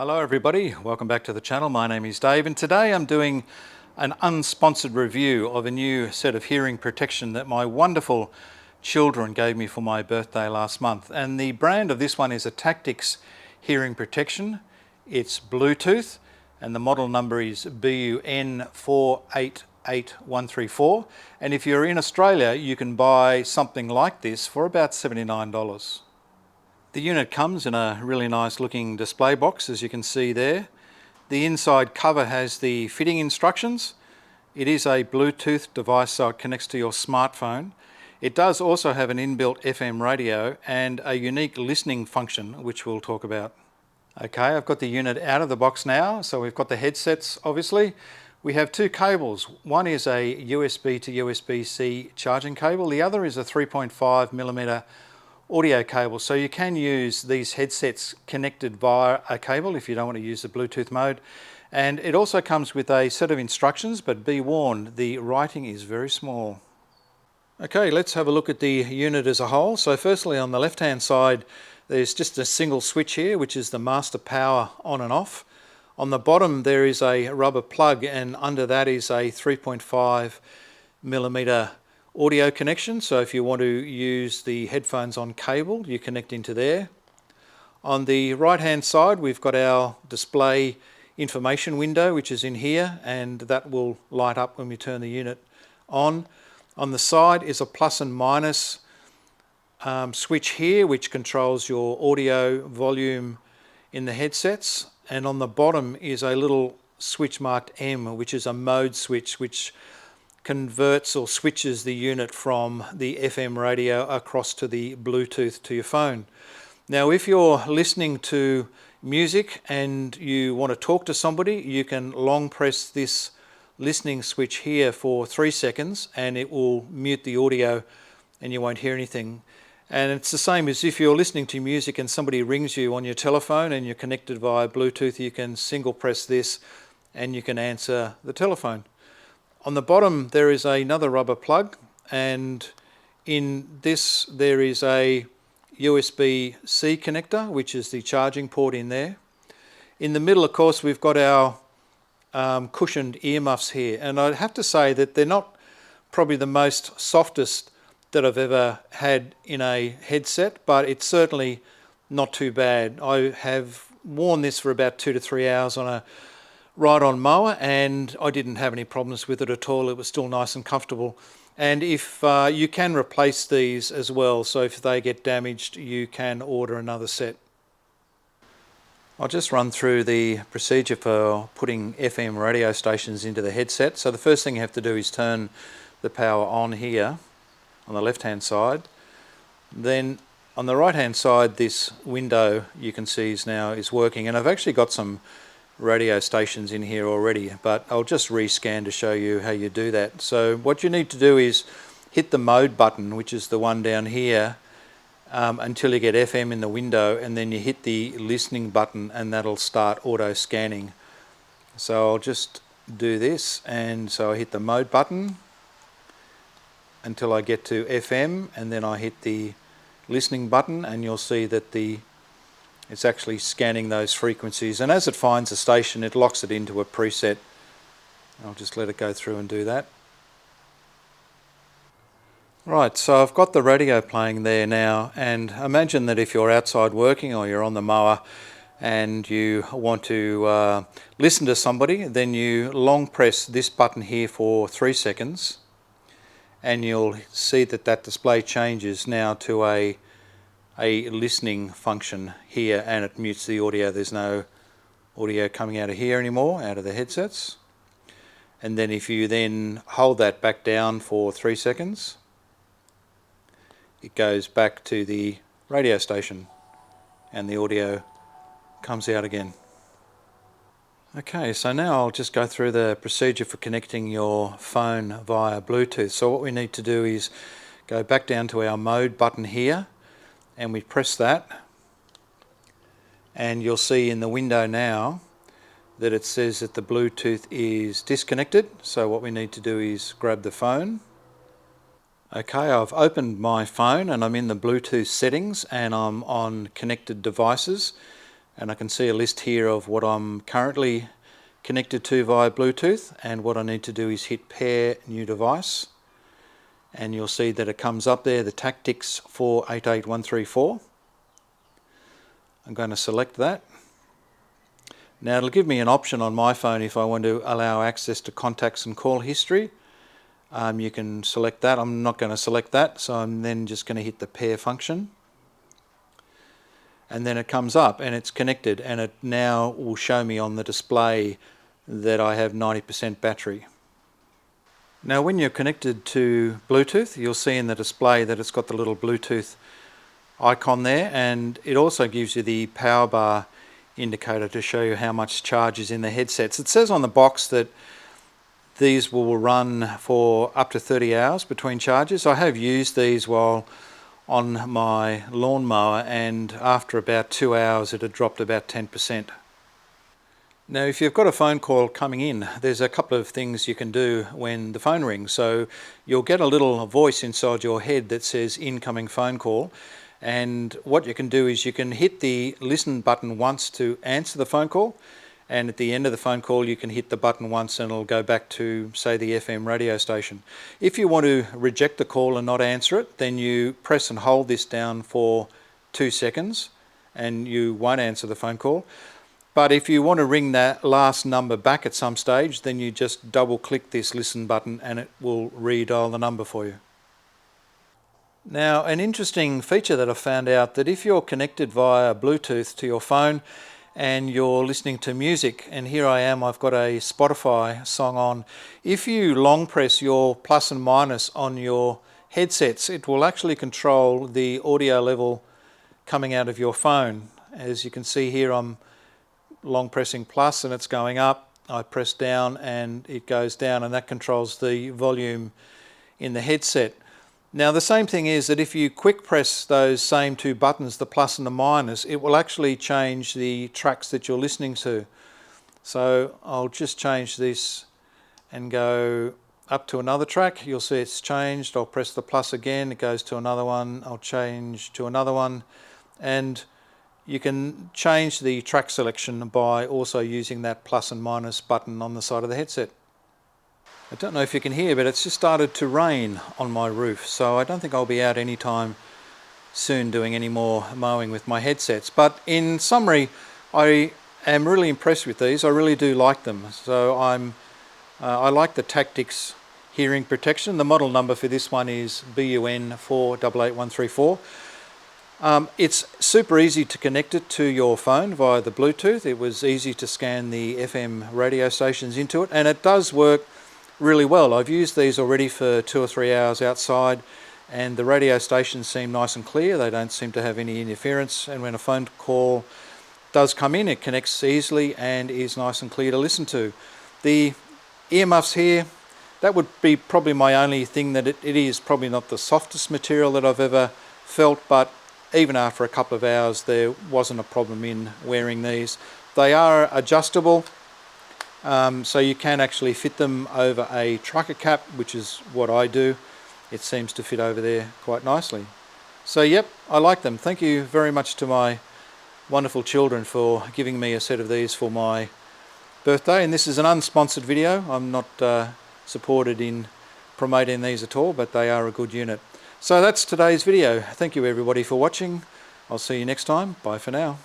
Hello everybody, welcome back to the channel. My name is Dave and today I'm doing an unsponsored review of a new set of hearing protection that my wonderful children gave me for my birthday last month. And the brand of this one is a TACTIX Hearing Protection. It's Bluetooth and the model number is BUN 488134. And if you're in Australia, you can buy something like this for about $79. The unit comes in a really nice looking display box, as you can see there. The inside cover has the fitting instructions. It is a Bluetooth device, so it connects to your smartphone. It does also have an inbuilt FM radio and a unique listening function, which we'll talk about. Okay, I've got the unit out of the box now, so we've got the headsets obviously. We have two cables. One is a USB to USB-C charging cable. The other is a 3.5mm audio cable, so you can use these headsets connected via a cable if you don't want to use the Bluetooth mode. And it also comes with a set of instructions, but be warned, the writing is very small. Okay, let's have a look at the unit as a whole. So firstly, on the left hand side there's just a single switch here, which is the master power on and off. On the bottom there is a rubber plug, and under that is a 3.5mm audio connection, so if you want to use the headphones on cable, you connect into there. On the right hand side we've got our display information window, which is in here, and that will light up when we turn the unit on. On the side is a plus and minus switch here, which controls your audio volume in the headsets, and on the bottom is a little switch marked M, which is a mode switch, which converts or switches the unit from the FM radio across to the Bluetooth to your phone. Now if you're listening to music and you want to talk to somebody, you can long press this listening switch here for 3 seconds and it will mute the audio and you won't hear anything. And it's the same as if you're listening to music and somebody rings you on your telephone and you're connected via Bluetooth, you can single press this and you can answer the telephone. On the bottom there is another rubber plug, and in this there is a USB-C connector, which is the charging port in there. In the middle, of course, we've got our cushioned earmuffs here, and I'd have to say that they're not probably the most softest that I've ever had in a headset, but it's certainly not too bad. I have worn this for about 2 to 3 hours on a ride-on mower and I didn't have any problems with it at all. It was still nice and comfortable. And if you can replace these as well, so if they get damaged you can order another set. I'll just run through the procedure for putting FM radio stations into the headset. So the first thing you have to do is turn the power on here on the left hand side. Then on the right hand side, this window you can see is working, and I've actually got some radio stations in here already, but I'll just rescan to show you how you do that. So what you need to do is hit the mode button, which is the one down here, until you get FM in the window, and then you hit the listening button and that'll start auto scanning. So I'll just do this, and so I hit the mode button until I get to FM, and then I hit the listening button and you'll see that it's actually scanning those frequencies, and as it finds a station it locks it into a preset. I'll just let it go through and do that. Right, so I've got the radio playing there now, and imagine that if you're outside working or you're on the mower and you want to listen to somebody, then you long press this button here for 3 seconds and you'll see that that display changes now to a listening function here, and it mutes the audio. There's no audio coming out of here anymore, out of the headsets. And then if you then hold that back down for 3 seconds, it goes back to the radio station and the audio comes out again. Okay, so now I'll just go through the procedure for connecting your phone via Bluetooth. So what we need to do is go back down to our mode button here, and we press that, and you'll see in the window now that it says that the Bluetooth is disconnected. So what we need to do is grab the phone. Okay, I've opened my phone and I'm in the Bluetooth settings and I'm on connected devices, and I can see a list here of what I'm currently connected to via Bluetooth, and what I need to do is hit pair new device, and you'll see that it comes up there, the TACTIX 488134. I'm going to select that. Now it'll give me an option on my phone if I want to allow access to contacts and call history. You can select that. I'm not going to select that, so I'm then just going to hit the pair function. And then it comes up and it's connected, and it now will show me on the display that I have 90% battery. Now when you're connected to Bluetooth, you'll see in the display that it's got the little Bluetooth icon there, and it also gives you the power bar indicator to show you how much charge is in the headsets. It says on the box that these will run for up to 30 hours between charges. I have used these while on my lawnmower, and after about 2 hours it had dropped about 10%. Now if you've got a phone call coming in, there's a couple of things you can do when the phone rings. So you'll get a little voice inside your head that says incoming phone call, and what you can do is you can hit the listen button once to answer the phone call, and at the end of the phone call you can hit the button once and it'll go back to, say, the FM radio station. If you want to reject the call and not answer it, then you press and hold this down for 2 seconds and you won't answer the phone call. But if you want to ring that last number back at some stage, then you just double click this listen button and it will redial the number for you. Now, an interesting feature that I found out, that if you're connected via Bluetooth to your phone and you're listening to music, and here I am, I've got a Spotify song on, if you long press your plus and minus on your headsets, it will actually control the audio level coming out of your phone. As you can see here, I'm long pressing plus and it's going up. I press down and it goes down, and that controls the volume in the headset. Now the same thing is that if you quick press those same two buttons, the plus and the minus, it will actually change the tracks that you're listening to. So I'll just change this and go up to another track. You'll see it's changed. I'll press the plus again, it goes to another one. I'll change to another one, and you can change the track selection by also using that plus and minus button on the side of the headset. I don't know if you can hear, but it's just started to rain on my roof, so I don't think I'll be out anytime soon doing any more mowing with my headsets. But in summary, I am really impressed with these. I really do like them. So I like the TACTIX Hearing Protection. The model number for this one is BUN 488134. It's super easy to connect it to your phone via the Bluetooth. It was easy to scan the FM radio stations into it, and it does work really well. I've used these already for 2 or 3 hours outside, and the radio stations seem nice and clear. They don't seem to have any interference, and when a phone call does come in, it connects easily and is nice and clear to listen to. The earmuffs here, that would be probably my only thing, that it is probably not the softest material that I've ever felt, but even after a couple of hours there wasn't a problem in wearing these. They are adjustable, so you can actually fit them over a trucker cap, which is what I do. It seems to fit over there quite nicely. So yep, I like them. Thank you very much to my wonderful children for giving me a set of these for my birthday. And this is an unsponsored video. I'm not supported in promoting these at all, but they are a good unit. So that's today's video. Thank you everybody for watching. I'll see you next time. Bye for now.